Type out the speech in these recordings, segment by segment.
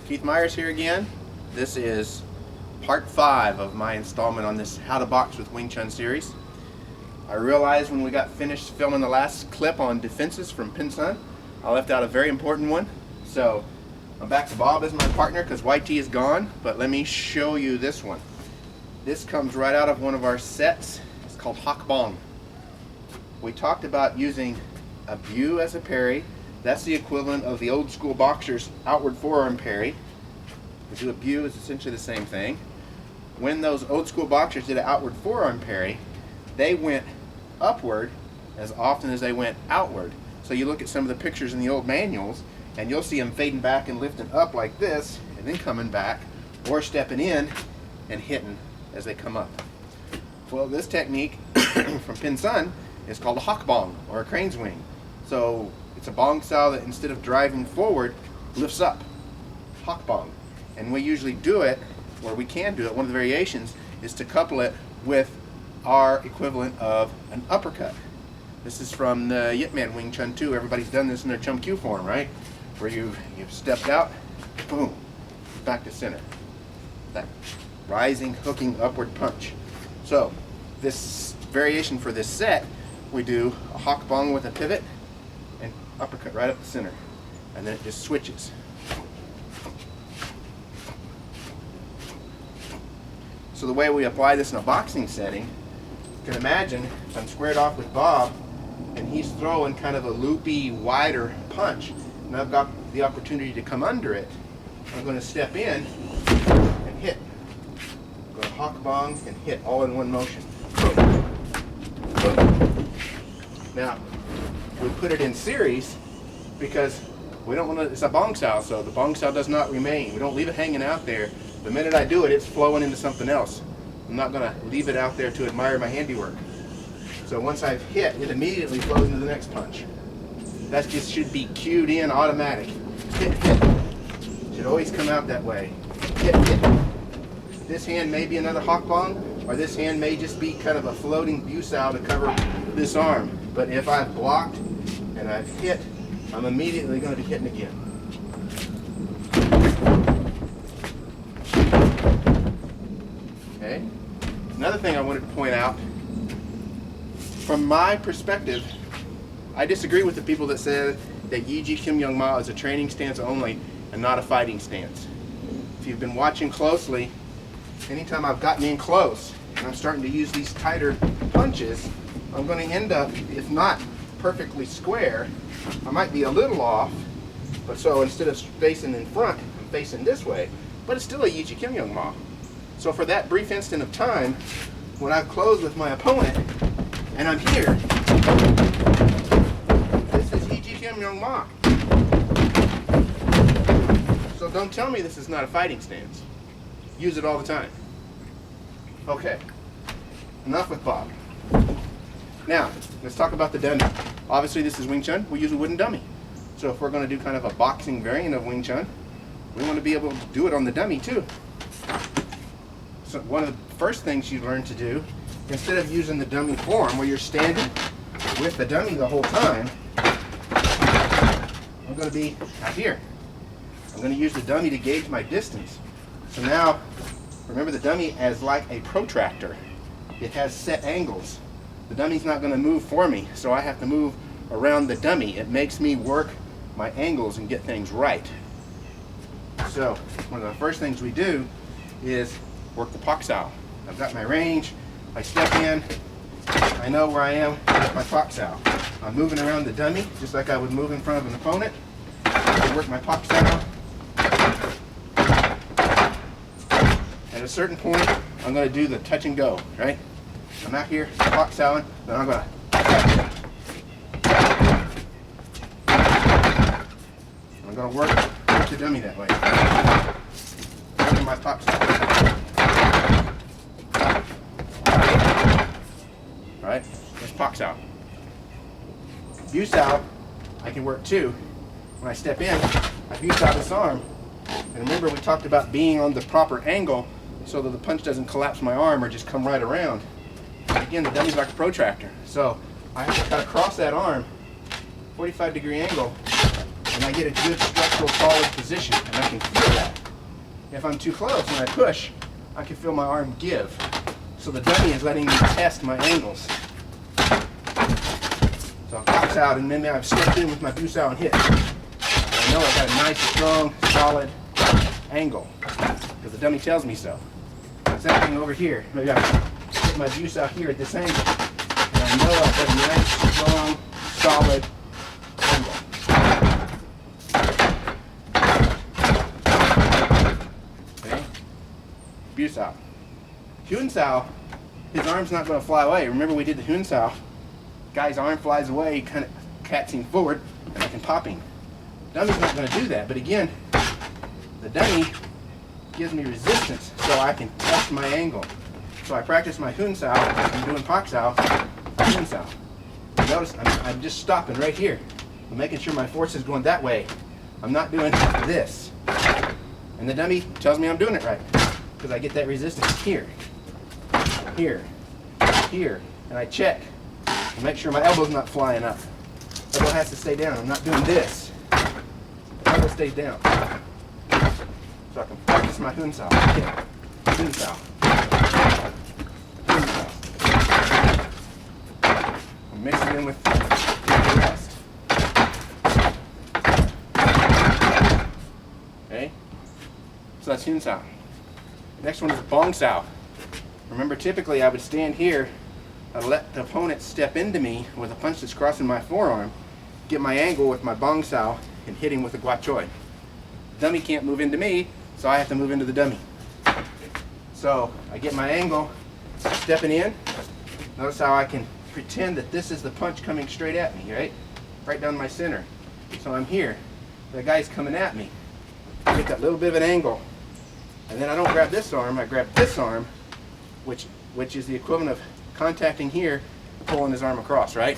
Keith Myers here again. This is part 5 of my installment on this How to Box with Wing Chun series. I realized when we got finished filming the last clip on defenses from Pinsun, I left out a very important one. So I'm back to Bob as my partner because YT is gone, but let me show you this one. This comes right out of one of our sets. It's called Hak Bong. We talked about using a view as a parry. That's the equivalent of the old school boxer's outward forearm parry. We do a view is essentially the same thing. When those old school boxers did an outward forearm parry, they went upward as often as they went outward. So you look at some of the pictures in the old manuals and you'll see them fading back and lifting up like this and then coming back, or stepping in and hitting as they come up. Well, this technique from Pinsun is called a Hak Bong, or a crane's wing. So it's a bong style that instead of driving forward, lifts up. Hak Bong. And we usually do it, or we can do it, one of the variations is to couple it with our equivalent of an uppercut. This is from the Yip Man Wing Chun 2. Everybody's done this in their Chum Q form, right? Where you've stepped out, boom, back to center. That rising, hooking, upward punch. So this variation for this set, we do a Hak Bong with a pivot and uppercut right up the center, and then it just switches. So the way we apply this in a boxing setting, you can imagine if I'm squared off with Bob and he's throwing kind of a loopy, wider punch, and I've got the opportunity to come under it, I'm going to step in and hit. I'm going to Hak Bong and hit all in one motion. Now, we put it in series because we don't want to, it's a bong style, so the bong style does not remain. We don't leave it hanging out there. The minute I do it, it's flowing into something else. I'm not going to leave it out there to admire my handiwork. So once I've hit, it immediately flows into the next punch. That just should be cued in automatic. Hit, hit. Should always come out that way. Hit, hit. This hand may be another Hak Bong, or this hand may just be kind of a floating view style to cover this arm. But if I've blocked and I've hit, I'm immediately going to be hitting again. Okay. Another thing I wanted to point out, from my perspective, I disagree with the people that said that Yi-Ji Kim Young Ma is a training stance only and not a fighting stance. If you've been watching closely, anytime I've gotten in close and I'm starting to use these tighter punches, I'm going to end up, if not perfectly square, I might be a little off, but so instead of facing in front, I'm facing this way, but it's still a Yi-Ji Kim Young Ma. So for that brief instant of time, when I've closed with my opponent, and I'm here, this is Yi-Ji Kim Young Ma. So don't tell me this is not a fighting stance. Use it all the time. Okay, enough with Bob. Now, let's talk about the dummy. Obviously this is Wing Chun, we use a wooden dummy. So if we're going to do kind of a boxing variant of Wing Chun, we want to be able to do it on the dummy too. So one of the first things you learn to do, instead of using the dummy form where you're standing with the dummy the whole time, I'm going to be out here. I'm going to use the dummy to gauge my distance. So now, remember the dummy as like a protractor. It has set angles. The dummy's not going to move for me, so I have to move around the dummy. It makes me work my angles and get things right. So one of the first things we do is work the Pak Sao. I've got my range, I step in, I know where I am with my Pak Sao. I'm moving around the dummy just like I would move in front of an opponent. I work my Pak Sao. At a certain point, I'm going to do the touch and go, right? I'm out here, Pak Sao, then I'm going to work the dummy that way. Working my Pak Sao. Alright, there's Pak Sao. View Sao, I can work too. When I step in, I view Sao this arm. And remember we talked about being on the proper angle so that the punch doesn't collapse my arm or just come right around. Again, the dummy's like a protractor. So I have to cut across that arm, 45-degree angle, and I get a good structural solid position, and I can feel that. If I'm too close when I push, I can feel my arm give. So the dummy is letting me test my angles. So I'll box out, and then I've stepped in with my Busao and hit. And I know I've got a nice, strong, solid angle, because the dummy tells me so. Same thing over here. Maybe I put my Busao here at this angle, and I know I've got a nice, strong, solid angle. Okay? Busao. Hunsao, his arm's not going to fly away. Remember we did the Hunsao. Guy's arm flies away, he kind of cats him forward, and I can pop him. Dummy's not going to do that, but again, the dummy gives me resistance so I can test my angle. So I practice my Hunsao, I'm doing Paksao, Hunsao. Notice I'm just stopping right here. I'm making sure my force is going that way. I'm not doing this. And the dummy tells me I'm doing it right, because I get that resistance here, here, here, and I check. And make sure my elbow's not flying up. Elbow has to stay down. I'm not doing this. Elbow stays down. So I can practice my Hunsao. Yeah. Hunsao. Hunsao. And mix it in with the rest. Okay? So that's Hunsao. Next one is Bongsao. Remember, typically I would stand here, I'd let the opponent step into me with a punch that's crossing my forearm, get my angle with my Bongsao, and hit him with a Gua Choi. Dummy can't move into me, so I have to move into the dummy. So I get my angle, stepping in. Notice how I can pretend that this is the punch coming straight at me, right? Right down my center. So I'm here. The guy's coming at me. I get that little bit of an angle. And then I don't grab this arm, I grab this arm, which is the equivalent of contacting here, pulling his arm across, right?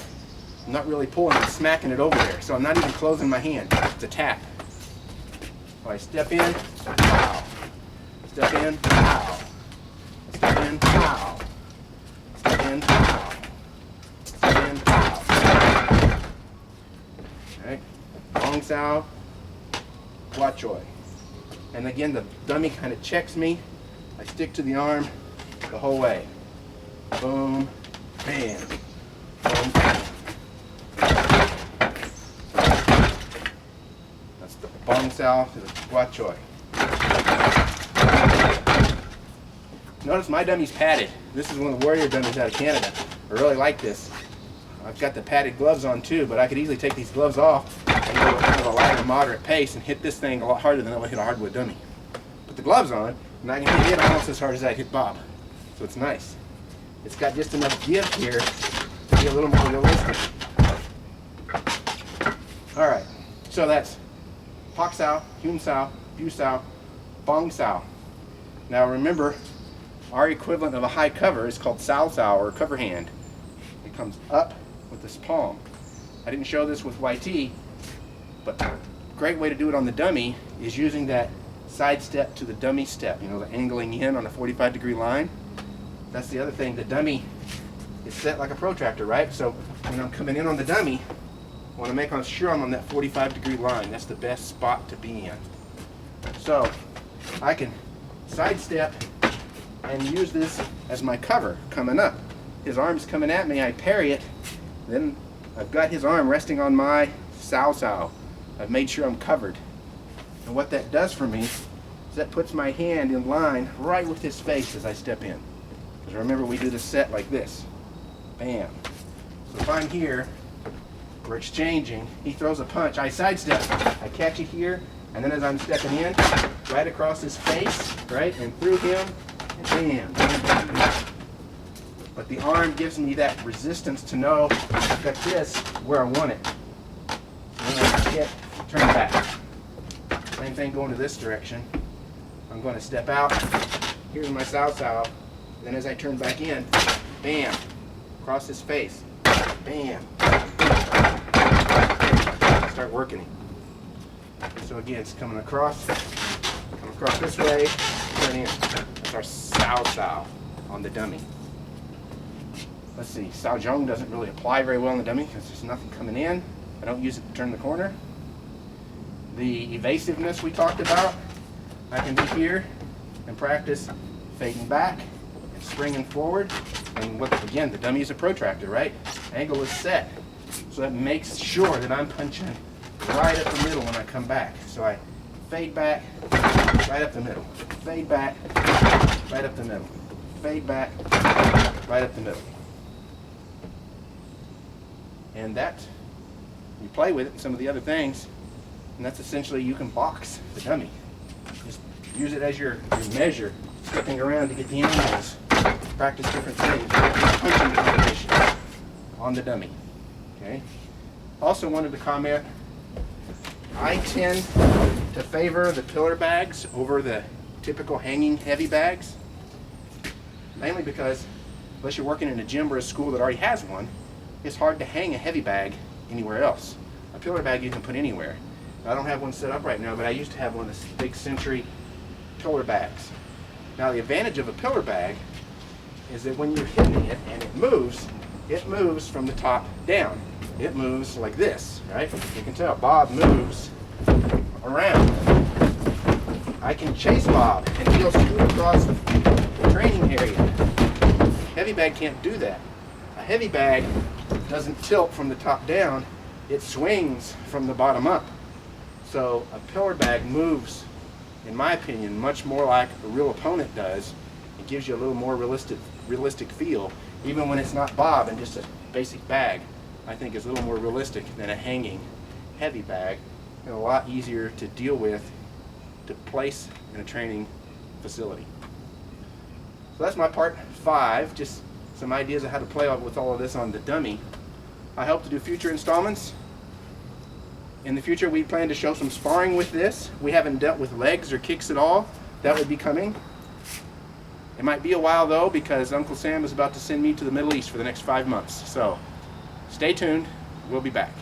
I'm not really pulling, I'm smacking it over there. So I'm not even closing my hand. It's a tap. So I step in, pow. Step in, pow. Step in, pow. Step in, pow. Step in, pow. Alright. Bongsao, Gua Choi. And again, the dummy kind of checks me. I stick to the arm the whole way. Boom, bam, boom, bam. That's the Bongsao to the Gua Choi. Notice my dummy's padded. This is one of the Warrior dummies out of Canada. I really like this. I've got the padded gloves on too, but I could easily take these gloves off and go at kind of a lighter, moderate pace and hit this thing a lot harder than I would hit a hardwood dummy. Put the gloves on, and I can hit it almost as hard as I'd hit Bob. So it's nice. It's got just enough give here to be a little more realistic. Alright, so that's Paksao, Hunsao, Busao, Bongsao. Now remember, our equivalent of a high cover is called Sao Sao, or cover hand. It comes up with this palm. I didn't show this with YT, but a great way to do it on the dummy is using that side step to the dummy step, you know, the angling in on a 45-degree line. That's the other thing. The dummy is set like a protractor, right? So when I'm coming in on the dummy, I want to make sure I'm on that 45-degree line. That's the best spot to be in. So I can sidestep and use this as my cover coming up. His arm's coming at me, I parry it, then I've got his arm resting on my Sao Sao. I've made sure I'm covered. And what that does for me is that puts my hand in line right with his face as I step in. Because remember, we do the set like this. Bam. So if I'm here, we're exchanging, he throws a punch, I sidestep, I catch it here, and then as I'm stepping in, right across his face, right, and through him, and bam. But the arm gives me that resistance to know I've got this where I want it. And then I hit, turn back. Same thing going to this direction. I'm going to step out. Here's my Sao Sao. Then as I turn back in, bam, across his face, bam. Start working him. So again, it's coming across this way, turn in. That's our Sao Sao on the dummy. Let's see, Sao Zhong doesn't really apply very well in the dummy because there's nothing coming in. I don't use it to turn the corner. The evasiveness we talked about, I can be here and practice fading back and springing forward. And again, the dummy is a protractor, right? Angle is set. So that makes sure that I'm punching right up the middle when I come back. So I fade back, right up the middle. Fade back, right up the middle. Fade back, right up the middle. And that, you play with it and some of the other things, and that's essentially, you can box the dummy. Just use it as your measure, stepping around to get the angles, practice different things, punching combinations on the dummy. Okay. Also wanted to comment, I tend to favor the pillar bags over the typical hanging heavy bags, mainly because unless you're working in a gym or a school that already has one, it's hard to hang a heavy bag anywhere else. A pillar bag you can put anywhere. I don't have one set up right now, but I used to have one of those big Century pillar bags. Now the advantage of a pillar bag is that when you're hitting it and it moves from the top down. It moves like this, right? You can tell Bob moves around. I can chase Bob and he'll scoot across the training area. Heavy bag can't do that. A heavy bag doesn't tilt from the top down, it swings from the bottom up. So a pillar bag moves, in my opinion, much more like a real opponent does. It gives you a little more realistic feel, even when it's not Bob and just a basic bag. I think is a little more realistic than a hanging heavy bag, and a lot easier to deal with, to place in a training facility. So that's my part 5, just some ideas of how to play with all of this on the dummy. I hope to do future installments. In the future we plan to show some sparring with this. We haven't dealt with legs or kicks at all. That would be coming. It might be a while though, because Uncle Sam is about to send me to the Middle East for the next 5 months. So stay tuned, we'll be back.